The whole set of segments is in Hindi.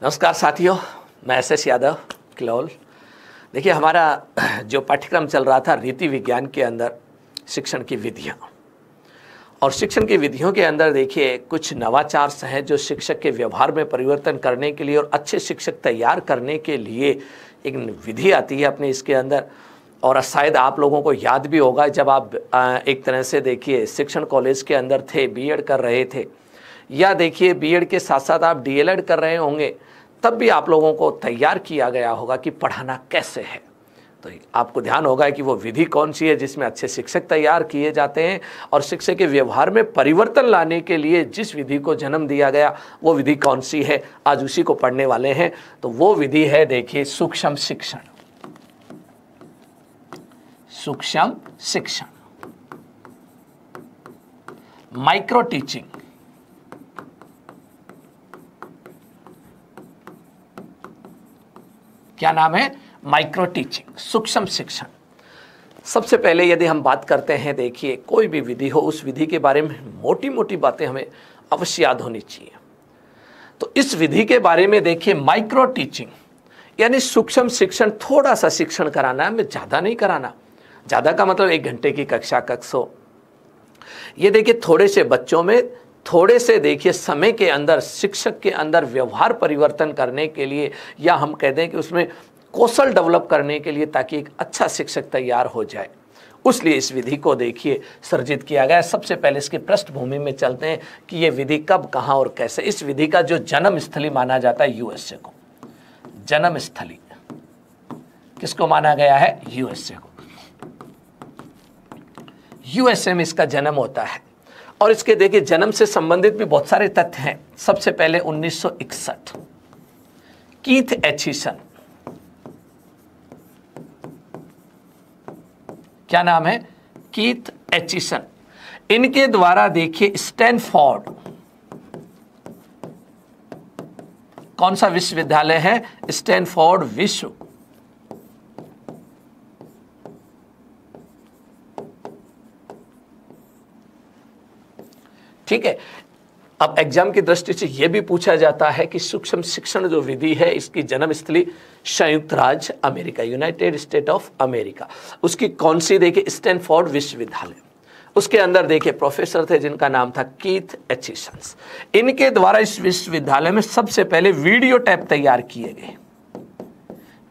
नमस्कार साथियों, मैं एस यादव किलोल। देखिए, हमारा जो पाठ्यक्रम चल रहा था रीति विज्ञान के अंदर शिक्षण की विधियाँ, और शिक्षण की विधियों के अंदर देखिए कुछ नवाचार हैं जो शिक्षक के व्यवहार में परिवर्तन करने के लिए और अच्छे शिक्षक तैयार करने के लिए एक विधि आती है अपने इसके अंदर। और शायद आप लोगों को याद भी होगा, जब आप एक तरह से देखिए शिक्षण कॉलेज के अंदर थे, बीएड कर रहे थे, या देखिए बीएड के साथ साथ आप डीएलएड कर रहे होंगे, तब भी आप लोगों को तैयार किया गया होगा कि पढ़ाना कैसे है। तो आपको ध्यान होगा कि वो विधि कौन सी है जिसमें अच्छे शिक्षक तैयार किए जाते हैं, और शिक्षक के व्यवहार में परिवर्तन लाने के लिए जिस विधि को जन्म दिया गया वो विधि कौन सी है, आज उसी को पढ़ने वाले हैं। तो वो विधि है देखिए सूक्ष्म शिक्षण। सूक्ष्म शिक्षण, माइक्रो टीचिंग, क्या नाम है? माइक्रो टीचिंग, सूक्ष्म शिक्षण। सबसे पहले यदि हम बात करते हैं, देखिए कोई भी विधि हो, उस विधि के बारे में मोटी मोटी बातें हमें अवश्य याद होनी चाहिए। तो इस विधि के बारे में देखिए, माइक्रो टीचिंग यानी सूक्ष्म शिक्षण, थोड़ा सा शिक्षण कराना है, हमें ज़्यादा नहीं कराना। ज़्यादा का मतलब 1 घंटे की कक्षा हो। ये देखिए थोड़े से बच्चों में, थोड़े से देखिए समय के अंदर शिक्षक के अंदर व्यवहार परिवर्तन करने के लिए, या हम कह दें कि उसमें कौशल डेवलप करने के लिए, ताकि एक अच्छा शिक्षक तैयार हो जाए। उसलिए इस विधि को देखिए सर्जित किया गया। सबसे पहले इसकी पृष्ठभूमि में चलते हैं कि ये विधि कब, कहाँ और कैसे। इस विधि का जो जन्म स्थली माना जाता है यूएसए को। जन्म स्थली किसको माना गया है? यूएसए को। यूएसए में इसका जन्म होता है, और इसके देखिए जन्म से संबंधित भी बहुत सारे तथ्य हैं। सबसे पहले 1961 कीथ एचिसन, क्या नाम है? Keith Aitchison. इनके द्वारा देखिए स्टैनफोर्ड, कौन सा विश्वविद्यालय है? स्टैनफोर्ड विश्व, ठीक है। अब एग्जाम की दृष्टि से यह भी पूछा जाता है कि सूक्ष्म शिक्षण जो विधि है, इसकी जन्म स्थली संयुक्त राज्य America, United state of America. उसकी कौन सी? देखिए स्टैनफोर्ड विश्वविद्यालय। उसके अंदर देखिए प्रोफेसर थे जिनका नाम था कीथ एचिसन। इनके द्वारा इस विश्वविद्यालय में सबसे पहले वीडियो टेप तैयार किए गए,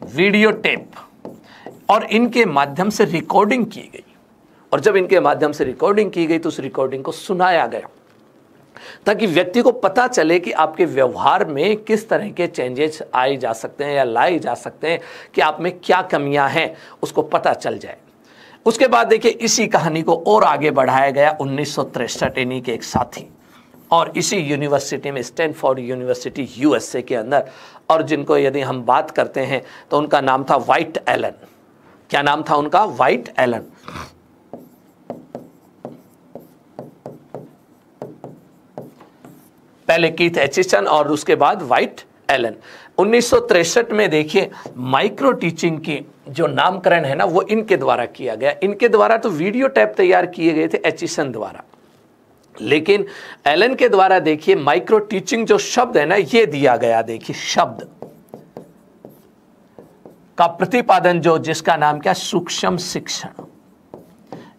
वीडियो टेप, और इनके माध्यम से रिकॉर्डिंग की गई। और जब इनके माध्यम से रिकॉर्डिंग की गई तो उस रिकॉर्डिंग को सुनाया गया, ताकि व्यक्ति को पता चले कि आपके व्यवहार में किस तरह के चेंजेस आए जा सकते हैं या लाए जा सकते हैं, कि आप में क्या कमियां हैं, उसको पता चल जाए। उसके बाद देखिए इसी कहानी को और आगे बढ़ाया गया 1963, इन्हीं के एक साथी, और इसी यूनिवर्सिटी में, स्टैनफोर्ड यूनिवर्सिटी यूएसए के अंदर, और जिनको यदि हम बात करते हैं तो उनका नाम था व्हाइट एलन। क्या नाम था उनका? White Allen. पहले कीथ एचिसन और उसके बाद व्हाइट एलन। 1963 में देखिए माइक्रो टीचिंग की जो नामकरण है ना, वो इनके द्वारा किया गया। इनके द्वारा तो वीडियो टैप तैयार किए गए थे एचिसन द्वारा, लेकिन एलन के द्वारा देखिए माइक्रो टीचिंग जो शब्द है ना, ये दिया गया। देखिए शब्द का प्रतिपादन जो, जिसका नाम क्या? सूक्ष्म शिक्षण,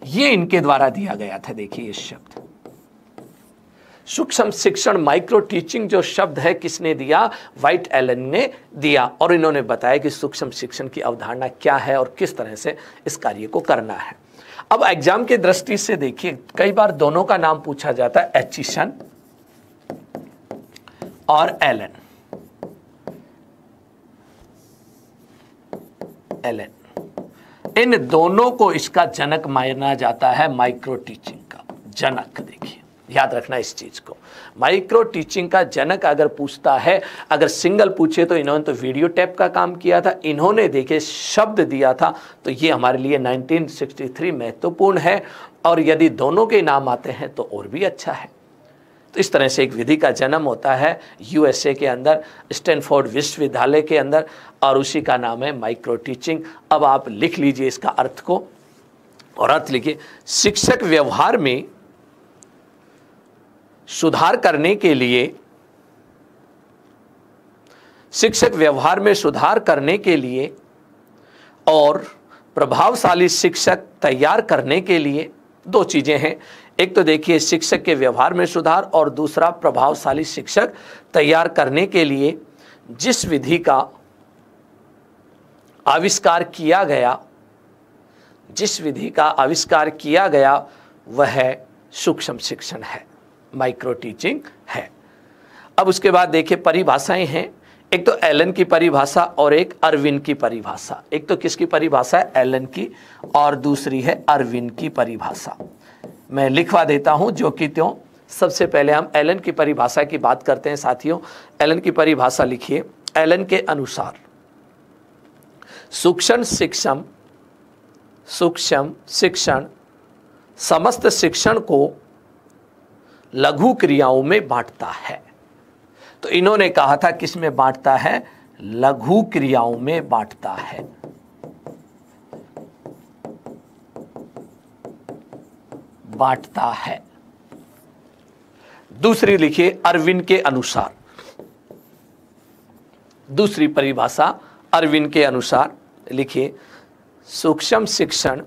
ये इनके द्वारा दिया गया था। देखिए ये शब्द सूक्ष्म शिक्षण, माइक्रो टीचिंग जो शब्द है, किसने दिया? व्हाइट एलन ने दिया। और इन्होंने बताया कि सूक्ष्म शिक्षण की अवधारणा क्या है और किस तरह से इस कार्य को करना है। अब एग्जाम की दृष्टि से देखिए कई बार दोनों का नाम पूछा जाता है, एचिसन और एलन। एलन, इन दोनों को इसका जनक माना जाता है, माइक्रो टीचिंग का जनक। देखिए याद रखना इस चीज को, माइक्रो टीचिंग का जनक अगर पूछता है, अगर सिंगल पूछे तो इन्होंने तो वीडियो टेप का काम किया था, इन्होंने देखिए शब्द दिया था। तो ये हमारे लिए 1963 महत्वपूर्ण है, और यदि दोनों के नाम आते हैं तो और भी अच्छा है। तो इस तरह से एक विधि का जन्म होता है यूएसए के अंदर, स्टैनफोर्ड विश्वविद्यालय के अंदर, और उसी का नाम है माइक्रो टीचिंग। अब आप लिख लीजिए इसका अर्थ को, और अर्थ लिखिए, शिक्षक व्यवहार में सुधार करने के लिए शिक्षक व्यवहार में सुधार करने के लिए और प्रभावशाली शिक्षक तैयार करने के लिए दो चीजें हैं। एक तो देखिए शिक्षक के व्यवहार में सुधार और दूसरा प्रभावशाली शिक्षक तैयार करने के लिए जिस विधि का आविष्कार किया गया, जिस विधि का आविष्कार किया गया वह सूक्ष्म शिक्षण है, माइक्रो टीचिंग है। अब उसके बाद देखिए परिभाषाएं हैं। एक तो एलन की परिभाषा और एक अरविन की परिभाषा। एक तो किसकी परिभाषा है? एलन की, और दूसरी है अरविन की परिभाषा। मैं लिखवा देता हूं जो कि त्यों। सबसे पहले हम एलन की परिभाषा की बात करते हैं साथियों। एलन की परिभाषा लिखिए। एलन के अनुसार सूक्ष्म शिक्षण समस्त शिक्षण को लघु क्रियाओं में बांटता है। तो इन्होंने कहा था किस में बांटता है? लघु क्रियाओं में बांटता है। बांटता है। दूसरी लिखिए अरविन के अनुसार। दूसरी परिभाषा अरविन के अनुसार लिखिए, सूक्ष्म शिक्षण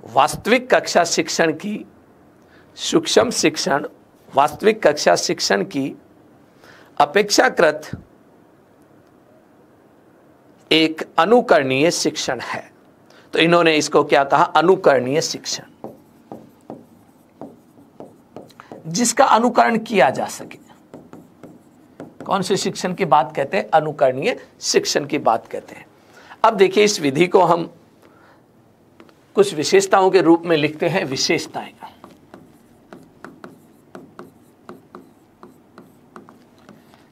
वास्तविक कक्षा शिक्षण की, सूक्ष्म शिक्षण वास्तविक कक्षा शिक्षण की अपेक्षाकृत एक अनुकरणीय शिक्षण है। तो इन्होंने इसको क्या कहा? अनुकरणीय शिक्षण, जिसका अनुकरण किया जा सके। कौन से शिक्षण की बात कहते हैं? अनुकरणीय शिक्षण की बात कहते हैं। अब देखिए इस विधि को हम कुछ विशेषताओं के रूप में लिखते हैं। विशेषताएं,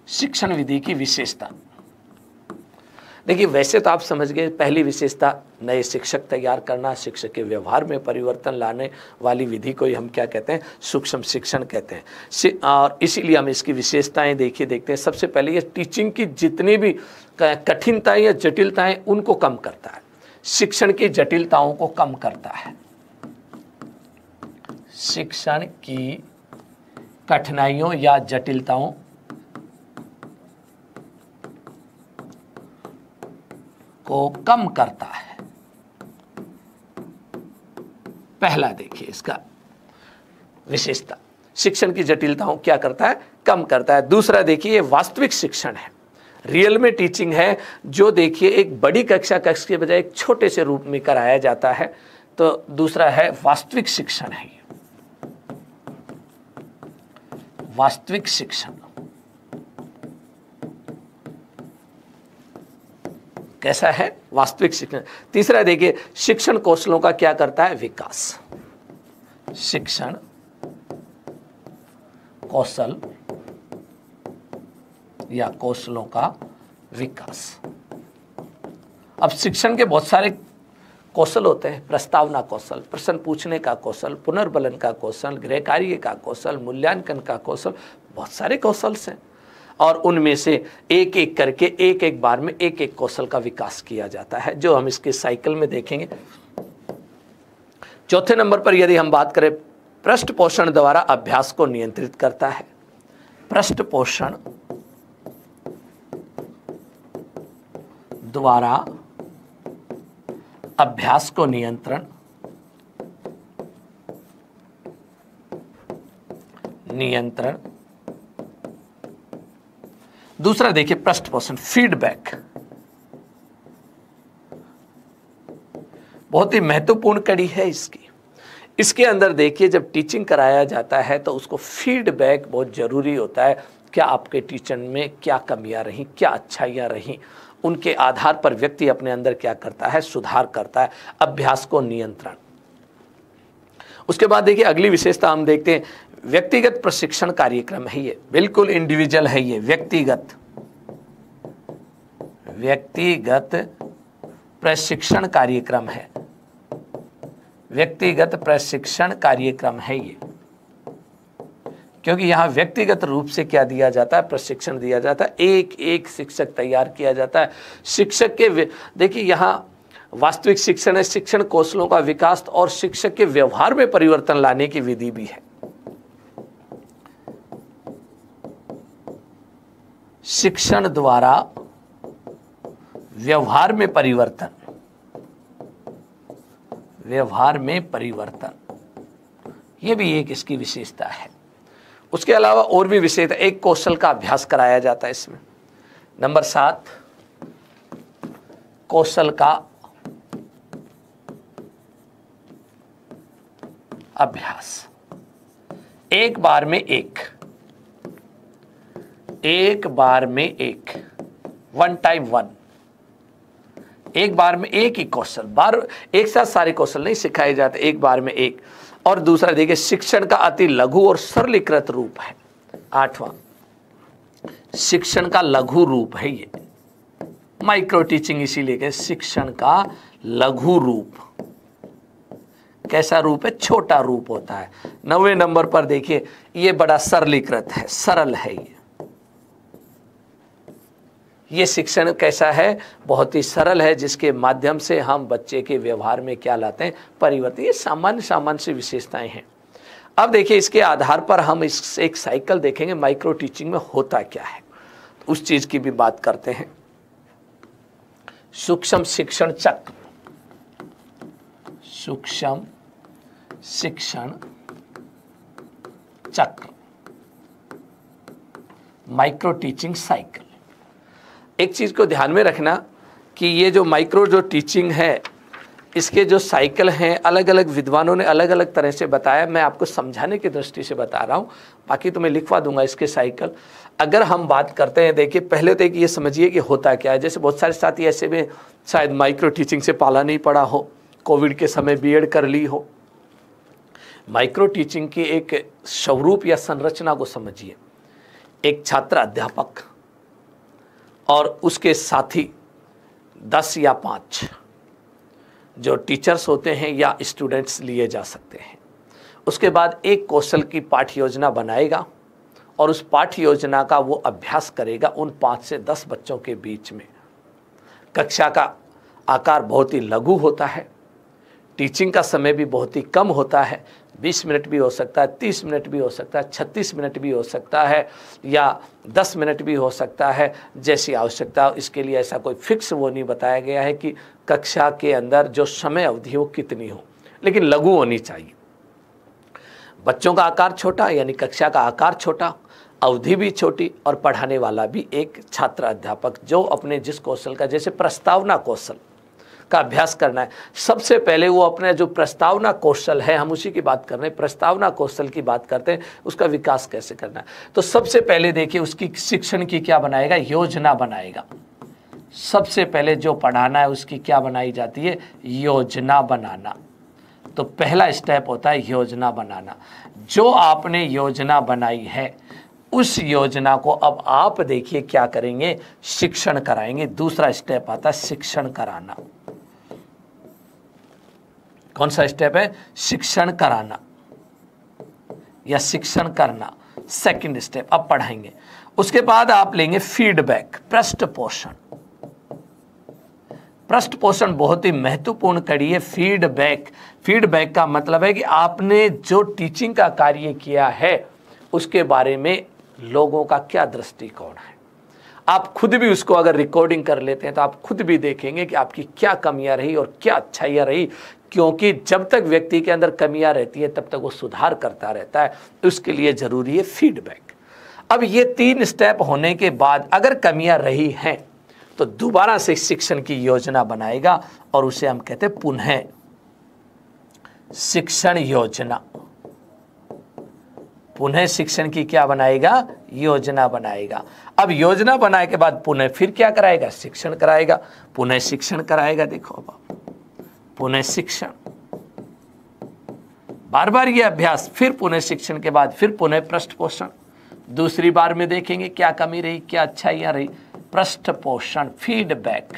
शिक्षण विधि की विशेषता। देखिए वैसे तो आप समझ गए, पहली विशेषता नए शिक्षक तैयार करना, शिक्षक के व्यवहार में परिवर्तन लाने वाली विधि को ही हम क्या कहते हैं? सूक्ष्म शिक्षण कहते हैं। और इसीलिए हम इसकी विशेषताएं देखते हैं। सबसे पहले ये टीचिंग की जितनी भी कठिनताएं या जटिलताएं उनको कम करता है, शिक्षण की जटिलताओं को कम करता है। शिक्षण की कठिनाइयों या जटिलताओं को कम करता है। पहला देखिए इसका विशेषता, शिक्षण की जटिलताओं क्या करता है? कम करता है। दूसरा देखिए वास्तविक शिक्षण है, रियल में टीचिंग है, जो देखिए एक बड़ी कक्षा के बजाय एक छोटे से रूप में कराया जाता है। तो दूसरा है वास्तविक शिक्षण है। वास्तविक शिक्षण कैसा है? वास्तविक शिक्षण। तीसरा देखिए शिक्षण कौशलों का क्या करता है? विकास। शिक्षण कौशल या कौशलों का विकास। अब शिक्षण के बहुत सारे कौशल होते हैं। प्रस्तावना कौशल, प्रश्न पूछने का कौशल, पुनर्बलन का कौशल, गृह कार्य का कौशल, मूल्यांकन का कौशल, बहुत सारे कौशल हैं। और उनमें से एक एक करके एक एक बार में एक एक कौशल का विकास किया जाता है, जो हम इसके साइकिल में देखेंगे। चौथे नंबर पर यदि हम बात करें, पृष्ठ पोषण द्वारा अभ्यास को नियंत्रित करता है। पृष्ठ पोषण द्वारा अभ्यास को नियंत्रण दूसरा देखिए पृष्ठ पोषण, फीडबैक, बहुत ही महत्वपूर्ण कड़ी है इसकी। इसके अंदर देखिए जब टीचिंग कराया जाता है तो उसको फीडबैक बहुत जरूरी होता है। क्या आपके टीचर में क्या कमियां रही, क्या अच्छाइयां रही, उनके आधार पर व्यक्ति अपने अंदर क्या करता है? सुधार करता है। अभ्यास को नियंत्रण। उसके बाद देखिए अगली विशेषता हम देखते हैं, व्यक्तिगत प्रशिक्षण कार्यक्रम है। ये बिल्कुल इंडिविजुअल है। ये व्यक्तिगत प्रशिक्षण कार्यक्रम है। व्यक्तिगत प्रशिक्षण कार्यक्रम है ये, क्योंकि यहाँ व्यक्तिगत रूप से क्या दिया जाता है? प्रशिक्षण दिया जाता है। एक एक शिक्षक तैयार किया जाता है। शिक्षक के देखिए यहाँ वास्तविक शिक्षण है, शिक्षण कौशलों का विकास और शिक्षक के व्यवहार में परिवर्तन लाने की विधि भी है। शिक्षण द्वारा व्यवहार में परिवर्तन, व्यवहार में परिवर्तन, ये भी एक इसकी विशेषता है। उसके अलावा और भी विशेषता, एक कौशल का अभ्यास कराया जाता है इसमें। नंबर 7, कौशल का अभ्यास। एक बार में एक, एक बार में एक, वन टाइम वन, एक बार में एक ही कौशल, बार एक साथ सारे कौशल नहीं सिखाए जाते, एक बार में एक। और दूसरा देखिए, शिक्षण का अति लघु और सरलीकृत रूप है। 8वां, शिक्षण का लघु रूप है ये, माइक्रो टीचिंग इसीलिए के शिक्षण का लघु रूप। कैसा रूप है? छोटा रूप होता है। 9वें नंबर पर देखिए, ये बड़ा सरलीकृत है, सरल है ये शिक्षण कैसा है? बहुत ही सरल है, जिसके माध्यम से हम बच्चे के व्यवहार में क्या लाते हैं? परिवर्तन। ये सामान्य सी विशेषताएं हैं। अब देखिए, इसके आधार पर हम इस एक साइकिल देखेंगे, माइक्रो टीचिंग में होता क्या है, उस चीज की भी बात करते हैं। सूक्ष्म शिक्षण चक्र, सूक्ष्म शिक्षण चक्र, माइक्रो टीचिंग साइकिल। एक चीज को ध्यान में रखना कि ये जो माइक्रो जो टीचिंग है, इसके जो साइकिल हैं, अलग अलग विद्वानों ने अलग अलग तरह से बताया। मैं आपको समझाने की दृष्टि से बता रहा हूं, बाकी तो मैं लिखवा दूंगा इसके साइकिल। अगर हम बात करते हैं, देखिए पहले तो ये समझिए कि होता क्या है। जैसे बहुत सारे साथी ऐसे में शायद माइक्रो टीचिंग से पाला नहीं पड़ा हो, कोविड के समय बीएड कर ली हो। माइक्रो टीचिंग की एक स्वरूप या संरचना को समझिए। एक छात्र अध्यापक और उसके साथी 10 या 5 जो टीचर्स होते हैं या स्टूडेंट्स लिए जा सकते हैं। उसके बाद एक कौशल की पाठ्य योजना बनाएगा और उस पाठ्य योजना का वो अभ्यास करेगा उन 5 से 10 बच्चों के बीच में। कक्षा का आकार बहुत ही लघु होता है, टीचिंग का समय भी बहुत ही कम होता है। 20 मिनट भी हो सकता है, 30 मिनट भी हो सकता है, 36 मिनट भी हो सकता है, या 10 मिनट भी हो सकता है, जैसी आवश्यकता हो। इसके लिए ऐसा कोई फिक्स वो नहीं बताया गया है कि कक्षा के अंदर जो समय अवधि हो कितनी हो, लेकिन लघु होनी चाहिए। बच्चों का आकार छोटा, यानी कक्षा का आकार छोटा, अवधि भी छोटी, और पढ़ाने वाला भी एक छात्र अध्यापक जो अपने जिस कौशल का, जैसे प्रस्तावना कौशल का अभ्यास करना है, सबसे पहले वो अपने जो प्रस्तावना कौशल है, हम उसी की बात कर रहे हैं, प्रस्तावना कौशल की बात करते हैं, उसका विकास कैसे करना है। तो सबसे पहले देखिए उसकी शिक्षण की क्या बनाएगा? योजना बनाएगा। सबसे पहले जो पढ़ाना है उसकी क्या बनाई जाती है? योजना बनाना। तो पहला स्टेप होता है योजना बनाना। जो आपने योजना बनाई है उस योजना को अब आप देखिए क्या करेंगे? शिक्षण कराएंगे। दूसरा स्टेप आता है शिक्षण कराना। कौन सा स्टेप है? शिक्षण कराना या शिक्षण करना, सेकंड स्टेप। अब पढ़ाएंगे। उसके बाद आप लेंगे फीडबैक, पृष्ठ पोषण। पृष्ठ पोषण बहुत ही महत्वपूर्ण कड़ी है। फीडबैक का मतलब है कि आपने जो टीचिंग का कार्य किया है उसके बारे में लोगों का क्या दृष्टिकोण है। आप खुद भी उसको अगर रिकॉर्डिंग कर लेते हैं तो आप खुद भी देखेंगे कि आपकी क्या कमियां रही और क्या अच्छाइयां रही, क्योंकि जब तक व्यक्ति के अंदर कमियां रहती है तब तक वो सुधार करता रहता है। उसके लिए जरूरी है फीडबैक। अब ये 3 स्टेप होने के बाद अगर कमियां रही हैं तो दोबारा से शिक्षण की योजना बनाएगा और उसे हम कहते हैं पुनः शिक्षण योजना। पुनः शिक्षण की क्या बनाएगा? योजना बनाएगा। अब योजना बनाए के बाद पुनः फिर क्या कराएगा? शिक्षण कराएगा। पुनः शिक्षण कराएगा। देखो अब पुनः शिक्षण, बार बार ये अभ्यास, फिर पुनः शिक्षण के बाद फिर पुनः पृष्ठ पोषण। दूसरी बार में देखेंगे क्या कमी रही, क्या अच्छाइयां रही, पृष्ठ पोषण, फीडबैक।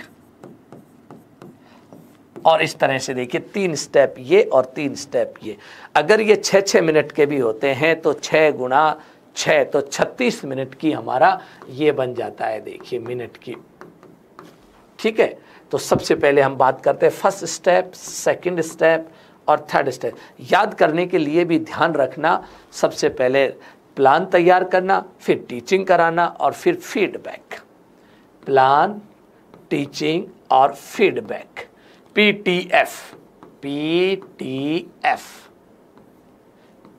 और इस तरह से देखिए 3 स्टेप ये और 3 स्टेप ये। अगर ये 6-6 मिनट के भी होते हैं तो 6 गुणा 6 तो 36 मिनट की हमारा ये बन जाता है। देखिए मिनट की, ठीक है। तो सबसे पहले हम बात करते हैं फर्स्ट स्टेप, सेकंड स्टेप और थर्ड स्टेप। याद करने के लिए भी ध्यान रखना, सबसे पहले प्लान तैयार करना, फिर टीचिंग कराना और फिर फीडबैक। प्लान, टीचिंग और feedback, PTF, PTF,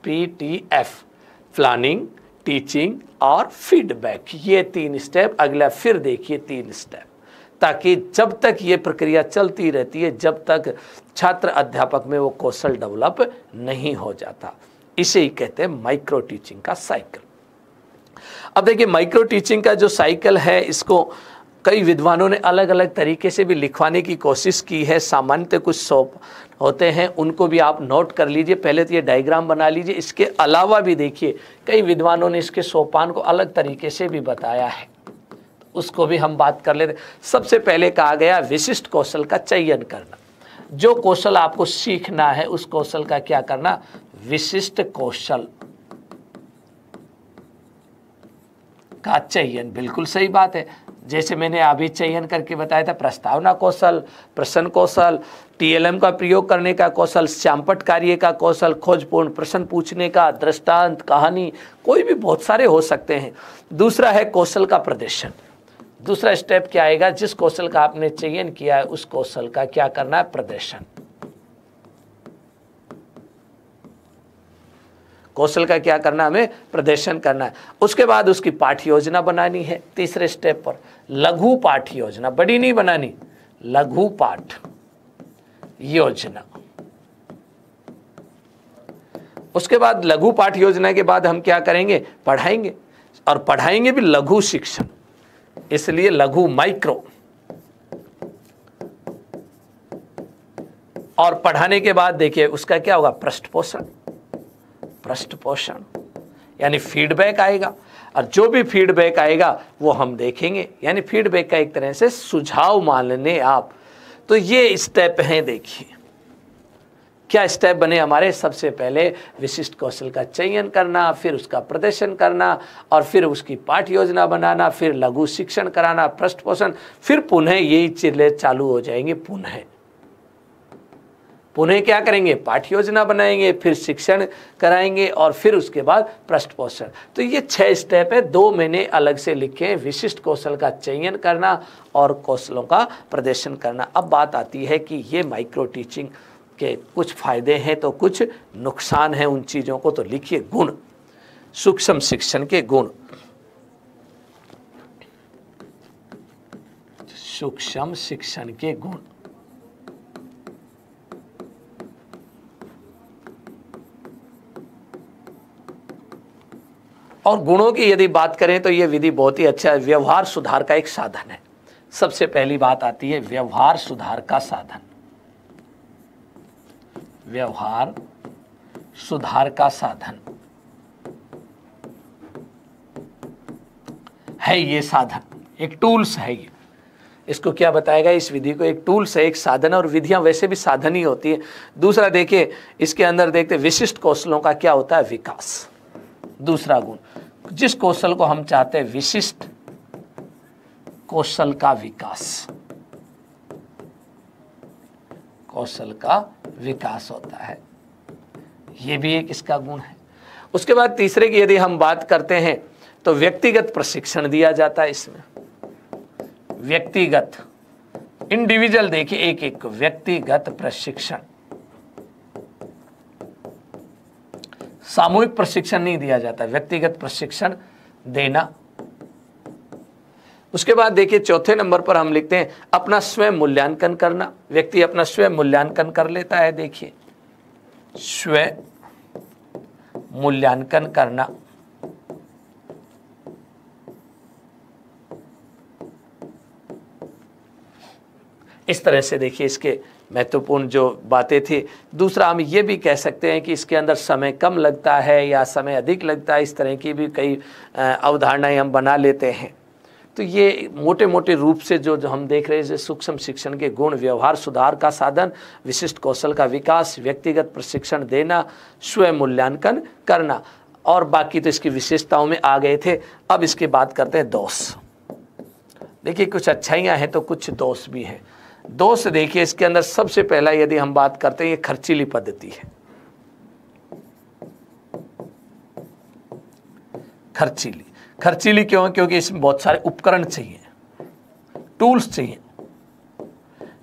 PTF, planning, teaching और फीडबैक। ये 3 स्टेप। अगला फिर देखिए 3 स्टेप, ताकि जब तक ये प्रक्रिया चलती रहती है, जब तक छात्र अध्यापक में वो कौशल डेवलप नहीं हो जाता। इसे ही कहते हैं माइक्रो टीचिंग का साइकिल। अब देखिए माइक्रो टीचिंग का जो साइकिल है, इसको कई विद्वानों ने अलग अलग तरीके से भी लिखवाने की कोशिश की है। सामान्यतः कुछ होते हैं, उनको भी आप नोट कर लीजिए। पहले तो ये डायग्राम बना लीजिए। इसके अलावा भी देखिए कई विद्वानों ने इसके सोपान को अलग तरीके से भी बताया है, उसको भी हम बात कर लेते। सबसे पहले कहा गया विशिष्ट कौशल का चयन करना। जो कौशल आपको सीखना है उस कौशल का क्या करना, विशिष्ट कौशल का चयन। बिल्कुल सही बात है। जैसे मैंने अभी चयन करके बताया था, प्रस्तावना कौशल, प्रश्न कौशल, TLM का प्रयोग करने का कौशल, श्यामपट्ट कार्य का कौशल, खोजपूर्ण प्रश्न पूछने का, दृष्टांत, कहानी, कोई भी बहुत सारे हो सकते हैं। दूसरा है कौशल का प्रदर्शन। दूसरा स्टेप क्या आएगा, जिस कौशल का आपने चयन किया है उस कौशल का क्या करना है, प्रदर्शन। कौशल का क्या करना, हमें प्रदर्शन करना है। उसके बाद उसकी पाठ्य योजना बनानी है। तीसरे स्टेप पर लघु पाठ्य योजना, बड़ी नहीं बनानी, लघु पाठ योजना। उसके बाद लघु पाठ योजना के बाद हम क्या करेंगे, पढ़ाएंगे, और पढ़ाएंगे भी लघु शिक्षण, इसलिए लघु माइक्रो। और पढ़ाने के बाद देखिए उसका क्या होगा, पृष्ठपोषण। पृष्ठपोषण यानी फीडबैक आएगा, और जो भी फीडबैक आएगा वो हम देखेंगे, यानी फीडबैक का एक तरह से सुझाव मान लेने आप। तो ये स्टेप हैं। देखिए क्या स्टेप बने हमारे, सबसे पहले विशिष्ट कौशल का चयन करना, फिर उसका प्रदर्शन करना, और फिर उसकी पाठ्य योजना बनाना, फिर लघु शिक्षण कराना, पृष्ठपोषण, फिर पुनः यही चीजें चालू हो जाएंगे। पुनः क्या करेंगे, पाठ्य योजना बनाएंगे, फिर शिक्षण कराएंगे, और फिर उसके बाद पृष्ठपोषण। तो ये 6 स्टेप है। 2 मैंने अलग से लिखे हैं, विशिष्ट कौशल का चयन करना और कौशलों का प्रदर्शन करना। अब बात आती है कि ये माइक्रो टीचिंग के कुछ फायदे हैं तो कुछ नुकसान हैं। उन चीज़ों को तो लिखिए। गुण, सूक्ष्म शिक्षण के गुण। सूक्ष्म शिक्षण के गुण, और गुणों की यदि बात करें तो ये विधि बहुत ही अच्छा है। व्यवहार सुधार का एक साधन है। सबसे पहली बात आती है व्यवहार सुधार का साधन। व्यवहार सुधार का साधन है ये साधन, एक टूल्स है ये। इसको क्या बताएगा, इस विधि को एक टूल्स है, एक साधन, और विधियां वैसे भी साधन ही होती है। दूसरा देखिए इसके अंदर देखते विशिष्ट कौशलों का क्या होता है, विकास। दूसरा गुण, जिस कौशल को हम चाहते हैं विशिष्ट कौशल का विकास, कौशल का विकास होता है, ये भी एक इसका गुण है। उसके बाद तीसरे की यदि हम बात करते हैं तो व्यक्तिगत प्रशिक्षण दिया जाता है इसमें। व्यक्तिगत, इंडिविजुअल, देखिए एक एक व्यक्तिगत प्रशिक्षण, सामूहिक प्रशिक्षण नहीं दिया जाता, व्यक्तिगत प्रशिक्षण देना। उसके बाद देखिए चौथे नंबर पर हम लिखते हैं अपना स्वयं मूल्यांकन करना। व्यक्ति अपना स्वयं मूल्यांकन कर लेता है। देखिए स्वयं मूल्यांकन करना। इस तरह से देखिए इसके महत्वपूर्ण जो बातें थी। दूसरा हम ये भी कह सकते हैं कि इसके अंदर समय कम लगता है या समय अधिक लगता है, इस तरह की भी कई अवधारणाएं हम बना लेते हैं। तो ये मोटे मोटे रूप से जो हम देख रहे हैं, सूक्ष्म शिक्षण के गुण, व्यवहार सुधार का साधन, विशिष्ट कौशल का विकास, व्यक्तिगत प्रशिक्षण देना, स्वयं मूल्यांकन करना, और बाकी तो इसकी विशेषताओं में आ गए थे। अब इसकी बात करते हैं दोष। देखिए कुछ अच्छाइयाँ हैं तो कुछ दोष भी हैं। दोष देखिए इसके अंदर सबसे पहला यदि हम बात करते हैं, ये खर्चीली पद्धति है। खर्चीली। खर्चीली क्यों? क्योंकि इसमें बहुत सारे उपकरण चाहिए, टूल्स चाहिए,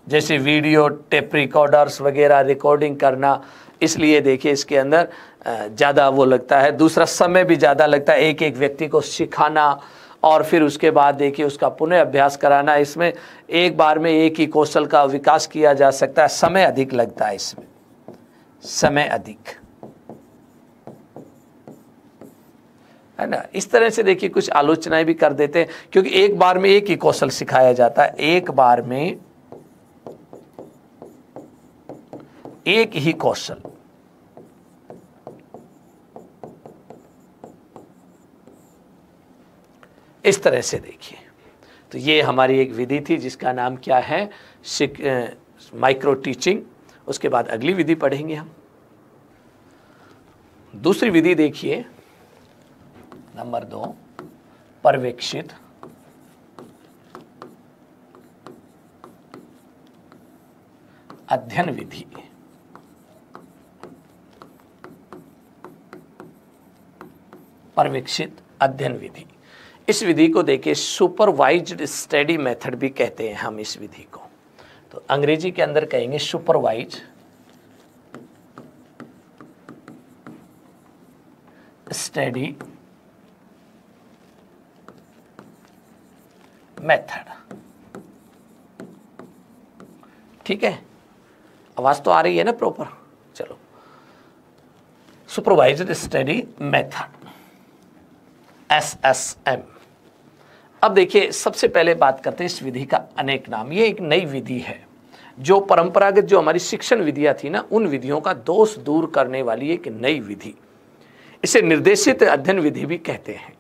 जैसे वीडियो, टेप रिकॉर्डर्स वगैरह, रिकॉर्डिंग करना। इसलिए देखिए इसके अंदर ज़्यादा वो लगता है। दूसरा, समय भी ज़्यादा लगता है, एक एक व्यक्ति को सिखाना और फिर उसके बाद देखिए उसका पुनः अभ्यास कराना। इसमें एक बार में एक ही कौशल का विकास किया जा सकता है, समय अधिक लगता है इसमें, समय अधिक, है ना। इस तरह से देखिए कुछ आलोचनाएं भी कर देते हैं, क्योंकि एक बार में एक ही कौशल सिखाया जाता है, एक बार में एक ही कौशल। इस तरह से देखिए, तो ये हमारी एक विधि थी जिसका नाम क्या है, माइक्रो टीचिंग। उसके बाद अगली विधि पढ़ेंगे हम। दूसरी विधि देखिए, नंबर 2, पर्यवेक्षित अध्ययन विधि। पर्यवेक्षित अध्ययन विधि, इस विधि को देखिए सुपरवाइज्ड स्टडी मेथड भी कहते हैं हम इस विधि को। तो अंग्रेजी के अंदर कहेंगे सुपरवाइज स्टडी मेथड। ठीक है, आवाज तो आ रही है ना प्रॉपर? चलो, सुपरवाइज्ड स्टडी मेथड, SSM। अब देखिए सबसे पहले बात करते हैं इस विधि का अनेक नाम। ये एक नई विधि है जो परंपरागत जो हमारी शिक्षण विधियां थी ना, उन विधियों का दोष दूर करने वाली एक नई विधि। इसे निर्देशित अध्ययन विधि भी कहते हैं।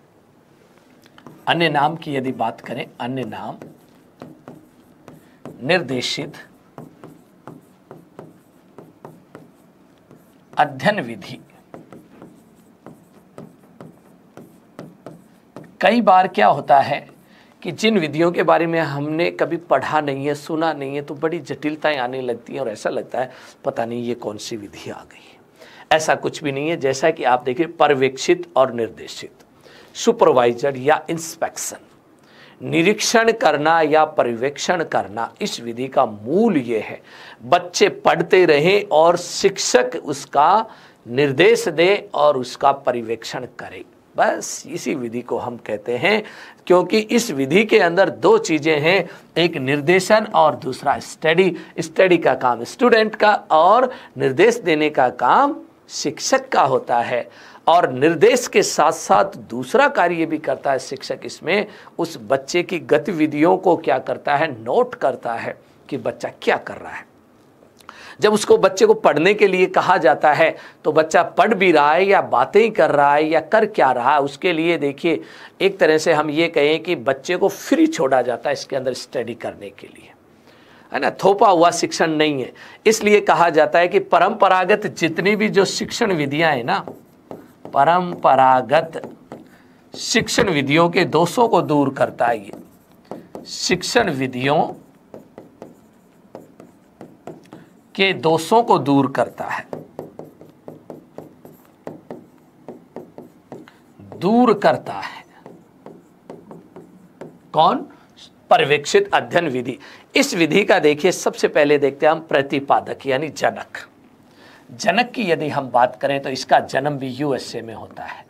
अन्य नाम की यदि बात करें, अन्य नाम निर्देशित अध्ययन विधि। कई बार क्या होता है कि जिन विधियों के बारे में हमने कभी पढ़ा नहीं है, सुना नहीं है, तो बड़ी जटिलताएं आने लगती हैं और ऐसा लगता है पता नहीं ये कौन सी विधि आ गई है। ऐसा कुछ भी नहीं है। जैसा कि आप देखिए, पर्यवेक्षित और निर्देशित, सुपरवाइजर या इंस्पेक्शन, निरीक्षण करना या पर्यवेक्षण करना, इस विधि का मूल ये है बच्चे पढ़ते रहें और शिक्षक उसका निर्देश दे और उसका पर्यवेक्षण करे। बस इसी विधि को हम कहते हैं, क्योंकि इस विधि के अंदर दो चीजें हैं, एक निर्देशन और दूसरा स्टडी। स्टडी का काम स्टूडेंट का और निर्देश देने का काम शिक्षक का होता है। और निर्देश के साथ साथ दूसरा कार्य भी करता है शिक्षक, इसमें उस बच्चे की गतिविधियों को क्या करता है, नोट करता है कि बच्चा क्या कर रहा है। जब उसको बच्चे को पढ़ने के लिए कहा जाता है तो बच्चा पढ़ भी रहा है या बातें ही कर रहा है या कर क्या रहा है, उसके लिए देखिए एक तरह से हम ये कहें कि बच्चे को फ्री छोड़ा जाता है इसके अंदर स्टडी करने के लिए, है ना। थोपा हुआ शिक्षण नहीं है। इसलिए कहा जाता है कि परंपरागत जितनी भी जो शिक्षण विधियां हैं ना, परंपरागत शिक्षण विधियों के दोषों को दूर करता है ये। शिक्षण विधियों के दोषों को दूर करता है, दूर करता है। कौन? पर्यवेक्षित अध्ययन विधि। इस विधि का देखिए सबसे पहले देखते हैं हम प्रतिपादक यानी जनक। जनक की यदि हम बात करें तो इसका जन्म भी यूएसए में होता है,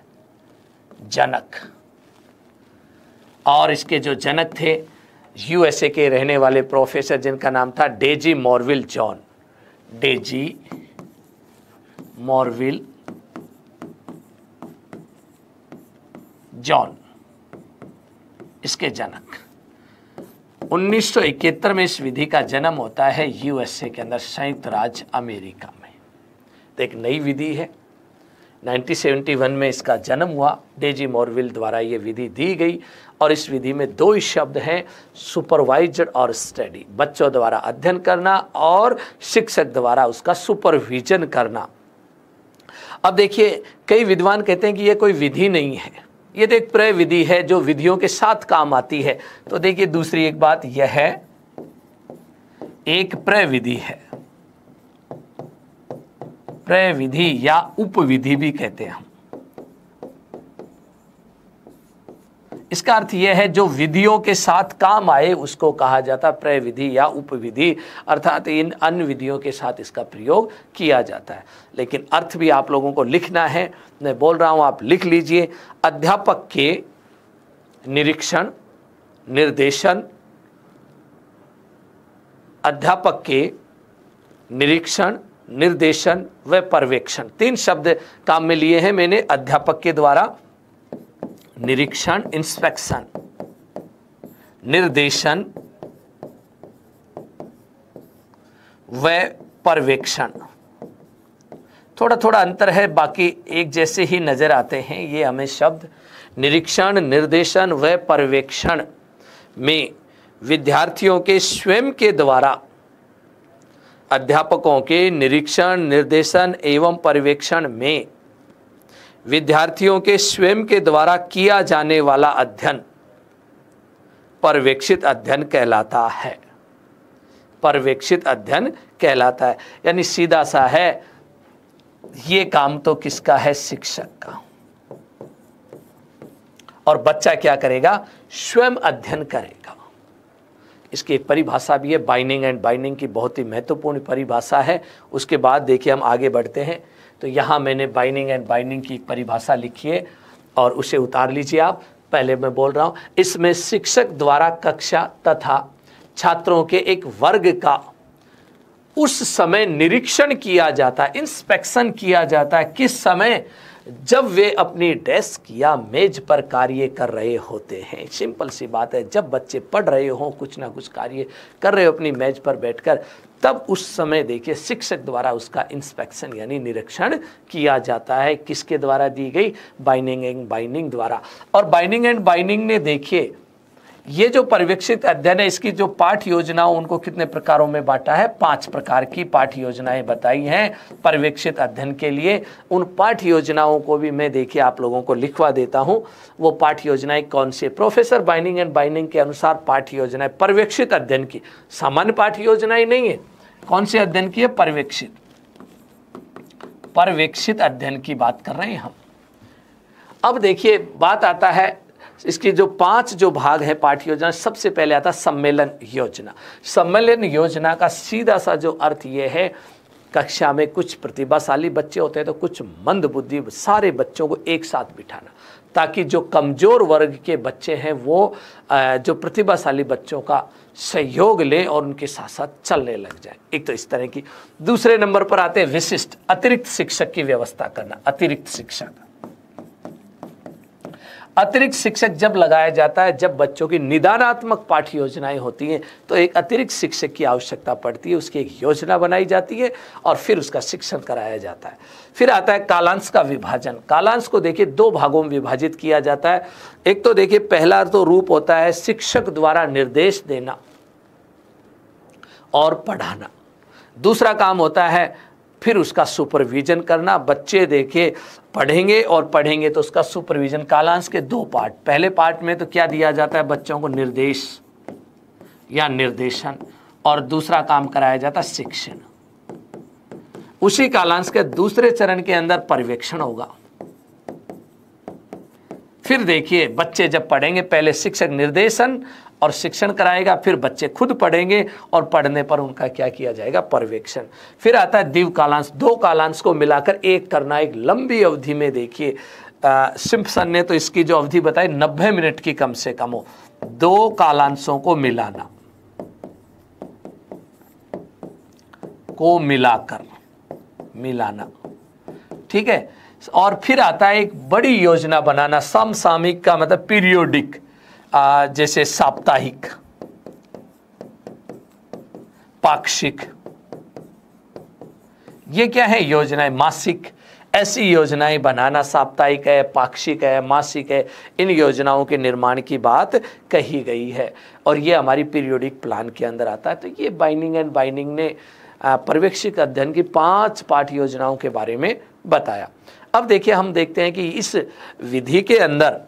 जनक। और इसके जो जनक थे यूएसए के रहने वाले प्रोफेसर जिनका नाम था डेजी मॉरविल जॉन, डेजी मॉरविल जॉन, इसके जनक। 1971 में इस विधि का जन्म होता है यूएसए के अंदर, संयुक्त राज्य अमेरिका में। तो एक नई विधि है। 1971 में इसका जन्म हुआ, डेजी मॉरविल द्वारा ये विधि दी गई। और इस विधि में दो ही शब्द हैं, सुपरवाइज्ड और स्टडी। बच्चों द्वारा अध्ययन करना और शिक्षक द्वारा उसका सुपरविजन करना। अब देखिए कई विद्वान कहते हैं कि ये कोई विधि नहीं है, ये तो एक प्रय विधि है जो विधियों के साथ काम आती है। तो देखिए दूसरी एक बात यह है, एक प्रय विधि है, प्रय विधि या उपविधि भी कहते हैं हम। इसका अर्थ यह है जो विधियों के साथ काम आए उसको कहा जाता है प्रविधि या उपविधि, अर्थात इन अन्य विधियों के साथ इसका प्रयोग किया जाता है। लेकिन अर्थ भी आप लोगों को लिखना है, मैं बोल रहा हूं आप लिख लीजिए। अध्यापक के निरीक्षण, निर्देशन, अध्यापक के निरीक्षण, निर्देशन व पर्यवेक्षण, 3 शब्द काम में लिए हैं मैंने। अध्यापक के द्वारा निरीक्षण इंस्पेक्शन, निर्देशन व पर्यवेक्षण। थोड़ा थोड़ा अंतर है, बाकी एक जैसे ही नजर आते हैं ये हमें शब्द। निरीक्षण, निर्देशन व पर्यवेक्षण में विद्यार्थियों के स्वयं के द्वारा अध्यापकों के निरीक्षण, निर्देशन एवं पर्यवेक्षण में विद्यार्थियों के स्वयं के द्वारा किया जाने वाला अध्ययन पर्यवेक्षित अध्ययन कहलाता है। पर्यवेक्षित अध्ययन कहलाता है, यानी सीधा सा है ये काम तो किसका है, शिक्षक का। और बच्चा क्या करेगा, स्वयं अध्ययन करेगा। इसकी एक परिभाषा भी है, बाइंडिंग एंड बाइंडिंग की बहुत ही महत्वपूर्ण परिभाषा है। उसके बाद देखिए हम आगे बढ़ते हैं। तो यहाँ मैंने बाइंडिंग एंड बाइंडिंग की परिभाषा लिखी है और उसे उतार लीजिए आप। पहले मैं बोल रहा हूँ, इसमें शिक्षक द्वारा कक्षा तथा छात्रों के एक वर्ग का उस समय निरीक्षण किया जाता है, इंस्पेक्शन किया जाता है। किस समय, जब वे अपनी डेस्क या मेज पर कार्य कर रहे होते हैं। सिंपल सी बात है, जब बच्चे पढ़ रहे हो, कुछ ना कुछ कार्य कर रहे हो अपनी मेज पर बैठकर, तब उस समय देखिए शिक्षक द्वारा उसका इंस्पेक्शन यानी निरीक्षण किया जाता है। किसके द्वारा दी गई, बाइंडिंग एंड बाइंडिंग द्वारा। और बाइंडिंग एंड बाइंडिंग ने देखिए ये जो पर्यवेक्षित अध्ययन है, इसकी जो पाठ योजनाओं उनको कितने प्रकारों में बांटा है, 5 प्रकार की पाठ योजनाएं बताई हैं पर्यवेक्षित अध्ययन के लिए। उन पाठ योजनाओं को भी मैं देखिए आप लोगों को लिखवा देता हूं। वो पाठ योजनाएं कौन सी है, प्रोफेसर बाइंडिंग एंड बाइंडिंग के अनुसार पाठ योजनाएं पर्यवेक्षित अध्ययन की, सामान्य पाठ योजनाएं नहीं है। कौन से अध्ययन की है, पर्यवेक्षित अध्ययन की बात कर रहे हैं हम। अब देखिए बात आता है इसकी जो 5 जो भाग है पाठ्य योजना। सबसे पहले आता सम्मेलन योजना। सम्मेलन योजना का सीधा सा जो अर्थ ये है, कक्षा में कुछ प्रतिभाशाली बच्चे होते हैं तो कुछ मंद बुद्धि, सारे बच्चों को एक साथ बिठाना, ताकि जो कमजोर वर्ग के बच्चे हैं वो जो प्रतिभाशाली बच्चों का सहयोग ले और उनके साथ साथ चलने लग जाए। एक तो इस तरह की। दूसरे नंबर पर आते हैं विशिष्ट, अतिरिक्त शिक्षक की व्यवस्था करना। अतिरिक्त शिक्षक, अतिरिक्त शिक्षक जब लगाया जाता है, जब बच्चों की निदानात्मक पाठ्य योजनाएं होती हैं तो एक अतिरिक्त शिक्षक की आवश्यकता पड़ती है। उसकी एक योजना बनाई जाती है और फिर उसका शिक्षण कराया जाता है। फिर आता है कालांश का विभाजन। कालांश को देखिए 2 भागों में विभाजित किया जाता है। एक तो देखिए पहला तो रूप होता है शिक्षक द्वारा निर्देश देना और पढ़ाना। दूसरा काम होता है फिर उसका सुपरविजन करना। बच्चे देखिए पढ़ेंगे और पढ़ेंगे तो उसका सुपरविजन। कालांश के 2 पार्ट, पहले पार्ट में तो क्या दिया जाता है, बच्चों को निर्देश या निर्देशन, और दूसरा काम कराया जाता है शिक्षण। उसी कालांश के दूसरे चरण के अंदर पर्यवेक्षण होगा। फिर देखिए बच्चे जब पढ़ेंगे, पहले शिक्षक निर्देशन और शिक्षण कराएगा, फिर बच्चे खुद पढ़ेंगे और पढ़ने पर उनका क्या किया जाएगा, पर्यवेक्षण। फिर आता है द्विव कालांश। 2 कालांश को मिलाकर एक करना, एक लंबी अवधि में। देखिए सिम्पसन ने तो इसकी जो अवधि बताई 90 मिनट की कम से कम हो। 2 कालांशों को मिलाना, को मिलाकर मिलाना, ठीक है। और फिर आता है एक बड़ी योजना बनाना। समसामयिक का मतलब पीरियोडिक, जैसे साप्ताहिक, पाक्षिक, ये क्या है योजनाएं, मासिक। ऐसी योजनाएं बनाना, साप्ताहिक है, पाक्षिक है, मासिक है, इन योजनाओं के निर्माण की बात कही गई है और ये हमारी पीरियोडिक प्लान के अंदर आता है। तो ये बाइंडिंग एंड बाइंडिंग ने पर्यवेक्षित अध्ययन की 5 पाठ योजनाओं के बारे में बताया। अब देखिए हम देखते हैं कि इस विधि के अंदर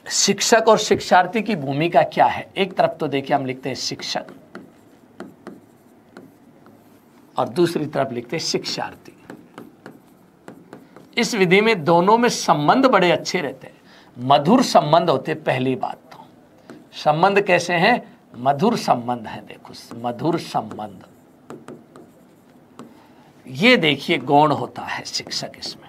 शिक्षक और शिक्षार्थी की भूमिका क्या है। एक तरफ तो देखिए हम लिखते हैं शिक्षक और दूसरी तरफ लिखते हैं शिक्षार्थी। इस विधि में दोनों में संबंध बड़े अच्छे रहते हैं। मधुर संबंध होते। पहली बात तो संबंध कैसे हैं? मधुर संबंध है। देखो मधुर संबंध, ये देखिए गौण होता है शिक्षक इसमें,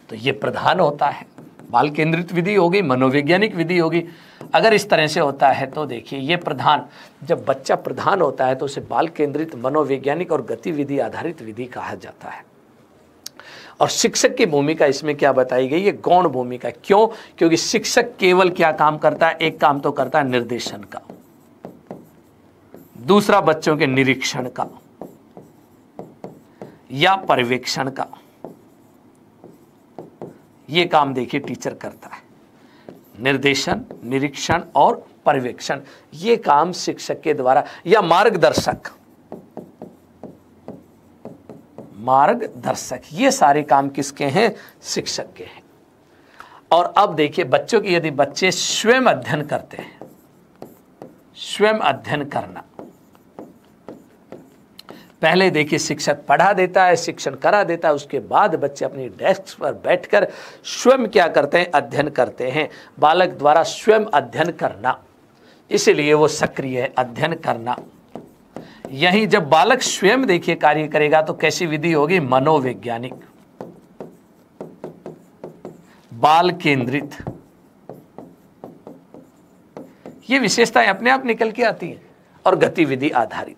तो ये प्रधान होता है। बाल केंद्रित विधि होगी, मनोवैज्ञानिक विधि होगी। अगर इस तरह से होता है तो देखिए ये प्रधान, जब बच्चा प्रधान होता है तो उसे बाल केंद्रित, मनोवैज्ञानिक और गतिविधि आधारित विधि कहा जाता है। और शिक्षक की भूमिका इसमें क्या बताई गई? ये गौण भूमिका। क्यों? क्योंकि शिक्षक केवल क्या काम करता है? एक काम तो करता है निर्देशन का, दूसरा बच्चों के निरीक्षण का या पर्यवेक्षण का। ये काम देखिए टीचर करता है, निर्देशन, निरीक्षण और पर्यवेक्षण, ये काम शिक्षक के द्वारा, या मार्गदर्शक, मार्गदर्शक, ये सारे काम किसके हैं? शिक्षक के हैं। और अब देखिए बच्चों की, यदि बच्चे स्वयं अध्ययन करते हैं, स्वयं अध्ययन करना, पहले देखिए शिक्षक पढ़ा देता है, शिक्षण करा देता है, उसके बाद बच्चे अपनी डेस्क पर बैठकर स्वयं क्या करते हैं? अध्ययन करते हैं। बालक द्वारा स्वयं अध्ययन करना, इसलिए वो सक्रिय है, अध्ययन करना। यही जब बालक स्वयं देखिए कार्य करेगा तो कैसी विधि होगी? मनोवैज्ञानिक, बाल केंद्रित, ये विशेषताएं अपने आप निकल के आती हैं, और गतिविधि आधारित।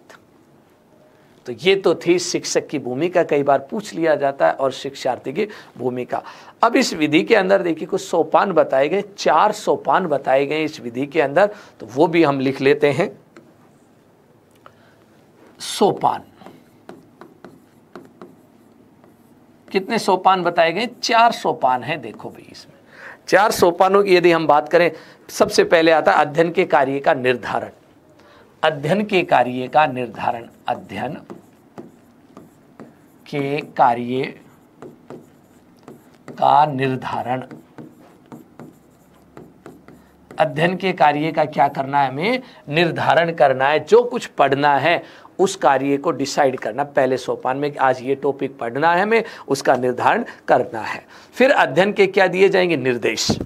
तो ये तो थी शिक्षक की भूमिका, कई बार पूछ लिया जाता है, और शिक्षार्थी की भूमिका। अब इस विधि के अंदर देखिए कुछ सोपान बताए गए, 4 सोपान बताए गए इस विधि के अंदर, तो वो भी हम लिख लेते हैं। सोपान, कितने सोपान बताए गए? 4 सोपान है। देखो भाई इसमें 4 सोपानों की यदि हम बात करें, सबसे पहले आता है अध्ययन के कार्य का निर्धारण। अध्ययन के कार्य का निर्धारण, अध्ययन के कार्य का निर्धारण। अध्ययन के कार्य का क्या करना है? हमें निर्धारण करना है। जो कुछ पढ़ना है उस कार्य को डिसाइड करना, पहले सोपान में आज ये टॉपिक पढ़ना है, हमें उसका निर्धारण करना है। फिर अध्ययन के क्या दिए जाएंगे? निर्देश।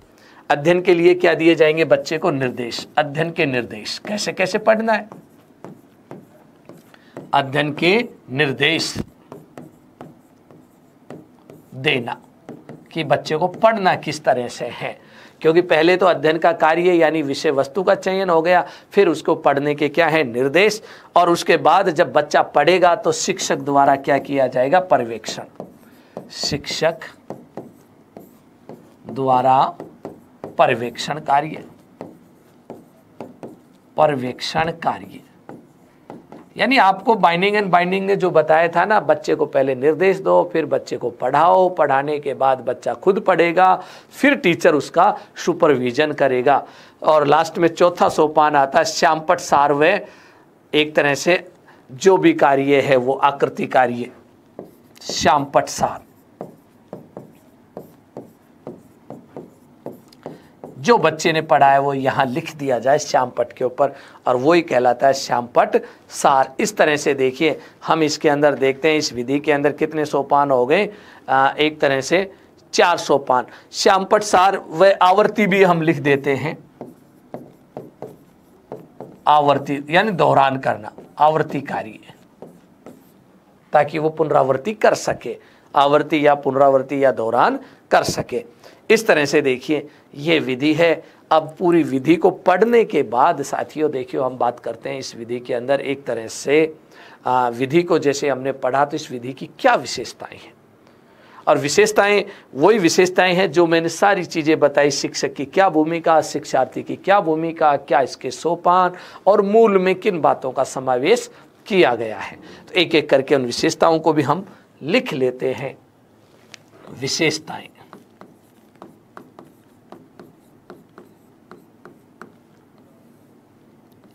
अध्ययन के लिए क्या दिए जाएंगे? बच्चे को निर्देश, अध्ययन के निर्देश, कैसे कैसे पढ़ना है, अध्ययन के निर्देश देना कि बच्चे को पढ़ना किस तरह से है। क्योंकि पहले तो अध्ययन का कार्य यानी विषय वस्तु का चयन हो गया, फिर उसको पढ़ने के क्या है? निर्देश, और उसके बाद जब बच्चा पढ़ेगा तो शिक्षक द्वारा क्या किया जाएगा? पर्यवेक्षण। शिक्षक द्वारा पर्यवेक्षण कार्य, पर्यवेक्षण कार्य, यानी आपको बाइंडिंग एंड बाइंडिंग ने जो बताया था ना, बच्चे को पहले निर्देश दो, फिर बच्चे को पढ़ाओ, पढ़ाने के बाद बच्चा खुद पढ़ेगा, फिर टीचर उसका सुपरविजन करेगा। और लास्ट में चौथा सोपान आता है श्यामपट्ट सार व, एक तरह से जो भी कार्य है वो आकृति कार्य, श्यामपट्ट सार, जो बच्चे ने पढ़ा है वो यहाँ लिख दिया जाए श्यामपट्ट के ऊपर, और वो ही कहलाता है श्यामपट्ट सार। इस तरह से देखिए हम इसके अंदर देखते हैं, इस विधि के अंदर कितने सोपान हो गए? एक तरह से 4 सोपान। श्यामपट्ट सार व आवर्ती भी हम लिख देते हैं, आवर्ती यानी दोहरान करना, आवर्ती कार्य, ताकि वो पुनरावृत्ति कर सके, आवर्ती या पुनरावृत्ति या दोहरान कर सके। इस तरह से देखिए ये विधि है। अब पूरी विधि को पढ़ने के बाद साथियों देखियो हम बात करते हैं इस विधि के अंदर एक तरह से विधि को जैसे हमने पढ़ा तो इस विधि की क्या विशेषताएं हैं, और विशेषताएं वही विशेषताएं हैं जो मैंने सारी चीज़ें बताई। शिक्षक की क्या भूमिका, शिक्षार्थी की क्या भूमिका, क्या इसके सोपान और मूल में किन बातों का समावेश किया गया है। तो एक एक करके उन विशेषताओं को भी हम लिख लेते हैं। विशेषताएं,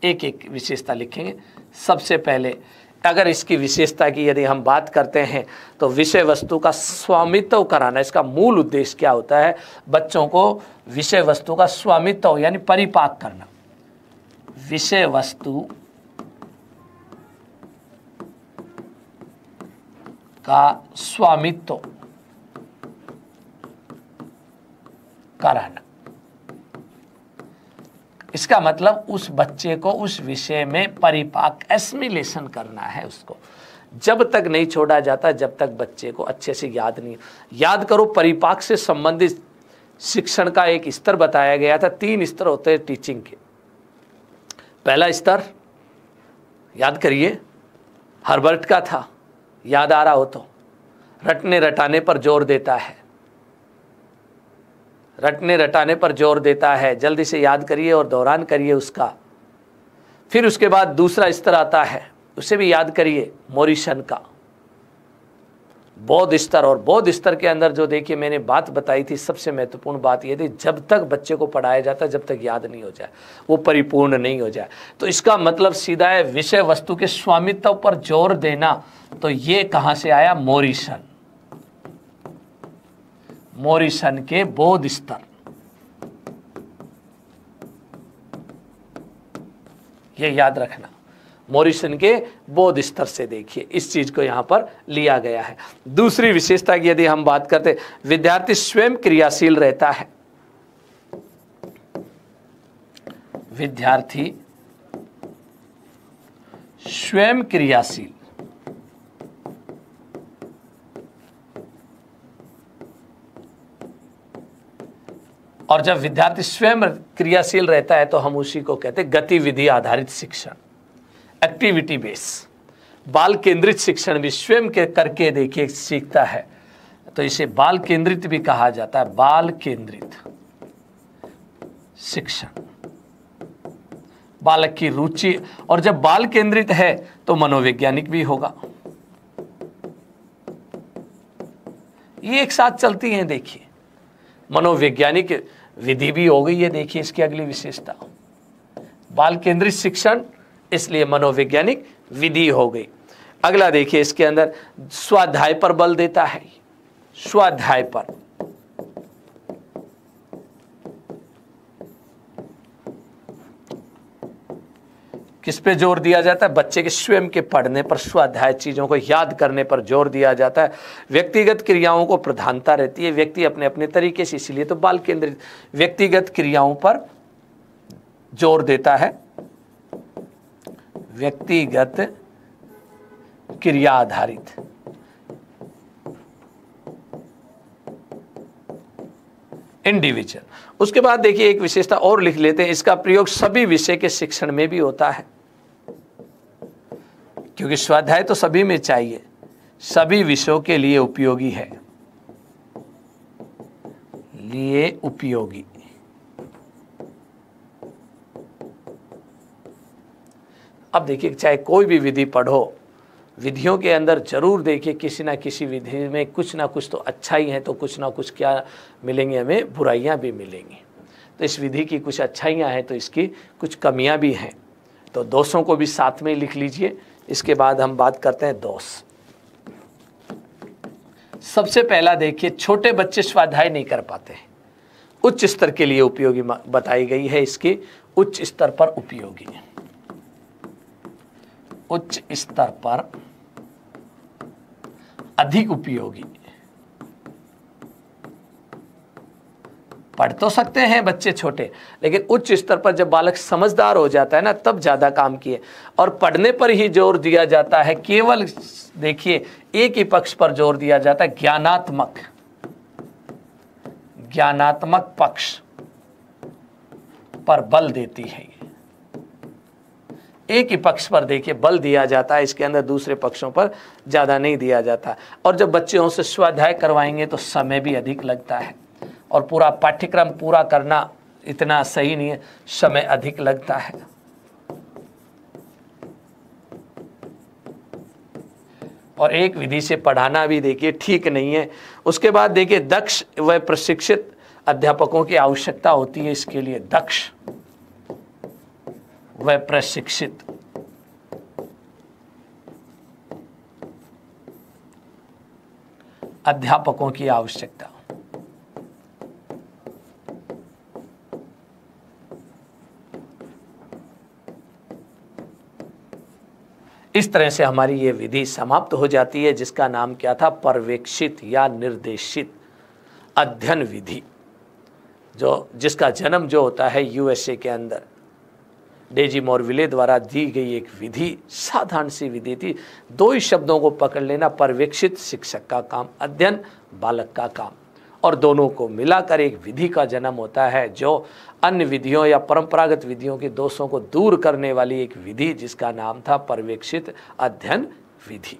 एक एक विशेषता लिखेंगे। सबसे पहले अगर इसकी विशेषता की यदि हम बात करते हैं तो विषय वस्तु का स्वामित्व कराना, इसका मूल उद्देश्य क्या होता है? बच्चों को विषय वस्तु का स्वामित्व यानी परिपाक करना, विषय वस्तु का स्वामित्व कराना। इसका मतलब उस बच्चे को उस विषय में परिपाक एसिमिलेशन करना है उसको। जब तक नहीं छोड़ा जाता, जब तक बच्चे को अच्छे से याद नहीं। याद करो, परिपाक से संबंधित शिक्षण का एक स्तर बताया गया था। 3 स्तर होते हैं टीचिंग के। पहला स्तर याद करिए, हर्बर्ट का था, याद आ रहा हो तो, रटने रटाने पर जोर देता है, रटने रटाने पर जोर देता है, जल्दी से याद करिए और दौरान करिए उसका। फिर उसके बाद दूसरा स्तर आता है, उसे भी याद करिए, मोरिसन का बौद्ध स्तर। और बौद्ध स्तर के अंदर जो देखिए मैंने बात बताई थी, सबसे महत्वपूर्ण बात यह थी, जब तक बच्चे को पढ़ाया जाता है, जब तक याद नहीं हो जाए, वो परिपूर्ण नहीं हो जाए। तो इसका मतलब सीधा है विषय वस्तु के स्वामित्व पर जोर देना। तो ये कहां से आया? मोरिसन, मोरिसन के बौद्ध स्तर। ये याद रखना, मोरिसन के बौद्ध स्तर से देखिए इस चीज को यहां पर लिया गया है। दूसरी विशेषता की यदि हम बात करते, विद्यार्थी स्वयं क्रियाशील रहता है। विद्यार्थी स्वयं क्रियाशील, और जब विद्यार्थी स्वयं क्रियाशील रहता है तो हम उसी को कहते हैं गतिविधि आधारित शिक्षण, एक्टिविटी बेस। बाल केंद्रित शिक्षण भी स्वयं के करके देखिए सीखता है, तो इसे बाल केंद्रित भी कहा जाता है, बाल केंद्रित शिक्षण। बालक की रुचि, और जब बाल केंद्रित है तो मनोवैज्ञानिक भी होगा। ये एक साथ चलती हैं। देखिए मनोवैज्ञानिक विधि भी हो गई है। देखिए इसकी अगली विशेषता, बाल केंद्रित शिक्षण, इसलिए मनोवैज्ञानिक विधि हो गई। अगला देखिए इसके अंदर स्वाध्याय पर बल देता है। स्वाध्याय पर, किस पे जोर दिया जाता है? बच्चे के स्वयं के पढ़ने पर, स्वाध्याय, चीजों को याद करने पर जोर दिया जाता है। व्यक्तिगत क्रियाओं को प्रधानता रहती है, व्यक्ति अपने अपने तरीके से, इसीलिए तो बाल केंद्रित व्यक्तिगत क्रियाओं पर जोर देता है। व्यक्तिगत क्रिया आधारित, इंडिविजुअल। उसके बाद देखिए एक विशेषता और लिख लेते हैं, इसका प्रयोग सभी विषय के शिक्षण में भी होता है, क्योंकि स्वाध्याय तो सभी में चाहिए, सभी विषयों के लिए उपयोगी है, लिए उपयोगी। अब देखिए चाहे कोई भी विधि पढ़ो, विधियों के अंदर जरूर देखिए किसी ना किसी विधि में कुछ ना कुछ तो अच्छा ही है, तो कुछ ना कुछ क्या मिलेंगे, हमें बुराइयां भी मिलेंगी। तो इस विधि की कुछ अच्छाइयां हैं तो इसकी कुछ कमियां भी हैं, तो दोषों को भी साथ में लिख लीजिए। इसके बाद हम बात करते हैं दोष। सबसे पहला देखिए, छोटे बच्चे स्वाध्याय नहीं कर पाते हैं, उच्च स्तर के लिए उपयोगी बताई गई है, इसकी उच्च स्तर पर उपयोगी, उच्च स्तर पर अधिक उपयोगी। पढ़ तो सकते हैं बच्चे छोटे, लेकिन उच्च स्तर पर जब बालक समझदार हो जाता है ना, तब ज्यादा काम किए। और पढ़ने पर ही जोर दिया जाता है, केवल देखिए एक ही पक्ष पर जोर दिया जाता है, ज्ञानात्मक, ज्ञानात्मक पक्ष पर बल देती है। एक ही पक्ष पर देखिए बल दिया जाता है, इसके अंदर दूसरे पक्षों पर ज्यादा नहीं दिया जाता। और जब बच्चों से स्वाध्याय करवाएंगे तो समय भी अधिक लगता है, और पूरा पाठ्यक्रम पूरा करना इतना सही नहीं है, समय अधिक लगता है। और एक विधि से पढ़ाना भी देखिए ठीक नहीं है। उसके बाद देखिए दक्ष व प्रशिक्षित अध्यापकों की आवश्यकता होती है इसके लिए, दक्ष व प्रशिक्षित अध्यापकों की आवश्यकता। इस तरह से हमारी ये विधि समाप्त हो जाती है, जिसका नाम क्या था? पर्यवेक्षित या निर्देशित अध्ययन विधि। जिसका जन्म जो होता है यूएसए के अंदर डेजी मॉरविले द्वारा दी गई एक विधि, साधारण सी विधि थी। 2 ही शब्दों को पकड़ लेना, पर्यवेक्षित शिक्षक का काम, अध्ययन बालक का काम, और दोनों को मिलाकर एक विधि का जन्म होता है जो अन्य विधियों या परंपरागत विधियों के दोषों को दूर करने वाली एक विधि, जिसका नाम था पर्यवेक्षित अध्ययन विधि।